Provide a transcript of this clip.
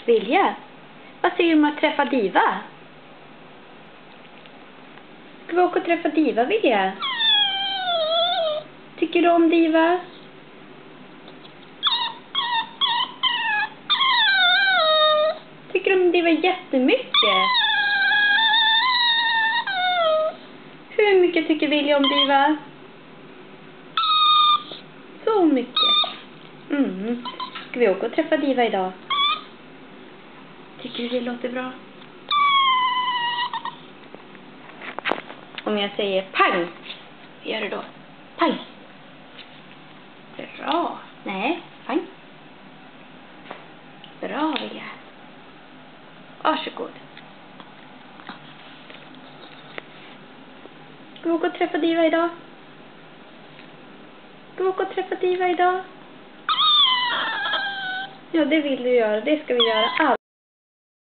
Vilja, vad säger du om att träffa Diva? Ska vi åka och träffa Diva, Vilja? Tycker du om Diva? Tycker du om Diva jättemycket? Hur mycket tycker Vilja om Diva? Så mycket. Ska vi åka och träffa Diva idag? Tycker du det låter bra? Om jag säger pang, vad gör du då? Pang. Bra. Nej, pang. Bra, Vilja. Varsågod. Ska vi åka och träffa Diva idag? Ska vi åka och träffa Diva idag? Ja, det vill du göra. Det ska vi göra allt.